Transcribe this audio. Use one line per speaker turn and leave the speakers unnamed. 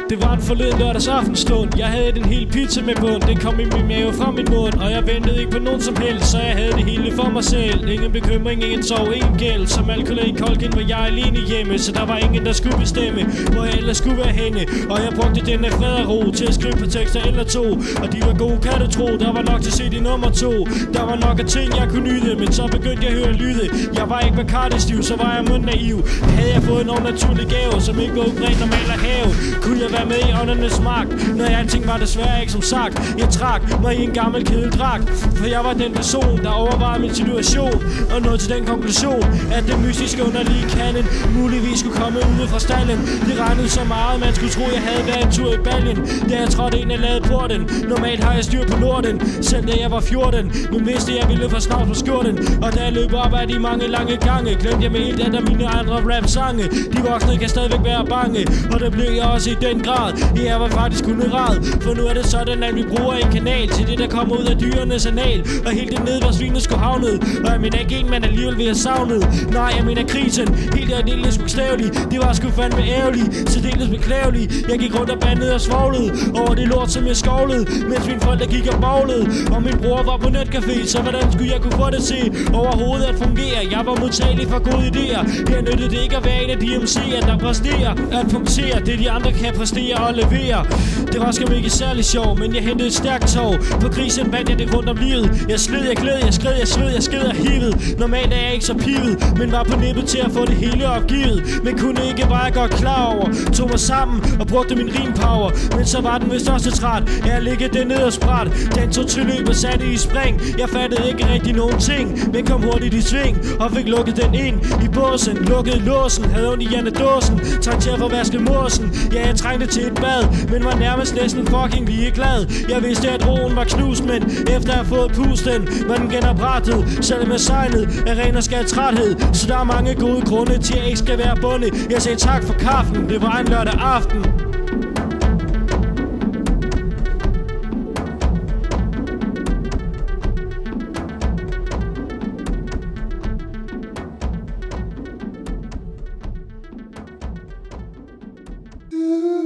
Det var en forleden lørdags aftenstund. Jeg havde en hel pizza med bund. Den kom i min mave fra min mund, og jeg ventede ikke på nogen som helst, så jeg havde det hele for mig selv. Ingen bekymring, ingen sorg, ingen gæld. Som alkohol kolken var jeg alene hjemme, så der var ingen der skulle bestemme, hvor jeg ellers skulle være henne. Og jeg brugte den af fred og ro til at skrive på tekster eller to, og de var gode, kan du tro. Der var nok til CD nummer 2. Der var nok af ting jeg kunne nyde, men så begyndte jeg at høre lyde. Jeg var ikke Bacardi-stiv, så var jeg mundnaiv. Havde jeg fået en overnaturlig gave, som ikke var udbredt normalt at have, kunne jeg være med i åndernes magt, når alting var desværre ikke som sagt. Jeg trak mig i en gammel kedeldragt, for jeg var den person, der overvejede min situation, og nåede til den konklusion, at det mystiske underlige kanin muligvis skulle komme ude fra stallen. Det regnede så meget, man skulle tro, jeg havde været en tur i baljen, da jeg trådte ind og lavede porten. Normalt har jeg styr på lorten, selv da jeg var 14, men vidste jeg ville få snart på skjorten. Og da jeg løb op ad de mange lange gange, glemte jeg med helt af mine andre rap-sange. De voksne kan stadigvæk være bange, og det blev jeg også i den grad. Jeg var faktisk kun rad, for nu er det sådan, at vi bruger en kanal til det, der kommer ud af dyrenes anal, og helt det ned, hvor svinet skulle havnet. Og jeg mener ikke en, man alligevel vil have savnet. Nej, jeg mener krisen, helt af det sgu bogstaveligt. Det var sgu fandme ærgerligt, så deles beklageligt. Jeg gik rundt og bandede og svoglede over det lort, som jeg skovlede, mens mine forældre gik og baglede. Og min bror var på netcafé, så hvordan skulle jeg kunne få det til overhovedet at fungere? Jeg var modtagelig for gode idéer. Her nyttede det ikke at være en af de MC'er, der præsterer at punktere det, de andre kan præstere og levere. Det var sgu ikke særlig sjov, men jeg hentede et stærkt tog. På krisen vandt jeg det rundt om livet. Jeg sled, jeg glæd, jeg skred, jeg sved, jeg sked og hivet. Normalt er jeg ikke så pivet, men var på nippet til at få det hele opgivet. Men kunne ikke, var jeg godt klar over. Tog mig sammen og brugte min rimpower, men så var den vist også træt. Jeg liggede den ned og spræt. Den tog til løb og satte i spring. Jeg fattede ikke rigtig nogen ting, men kom hurtigt i sving og fik lukket den ind i båsen. Lukkede låsen, havde ondt i hjernedåsen, trængte til at få vasket måsen. Ja, jeg trængte til et bad, men var nærmest næsten fucking ligeglad. Jeg vidste, at roen var knust, men efter at have fået pusten, var den genoprettet. Selvom jeg sejlede af ren og skad træthed, så der er mange gode grunde til, at jeg ikke skal være bundet. Jeg sagde tak for kaffen, det var en lørdag aften.
Ooh.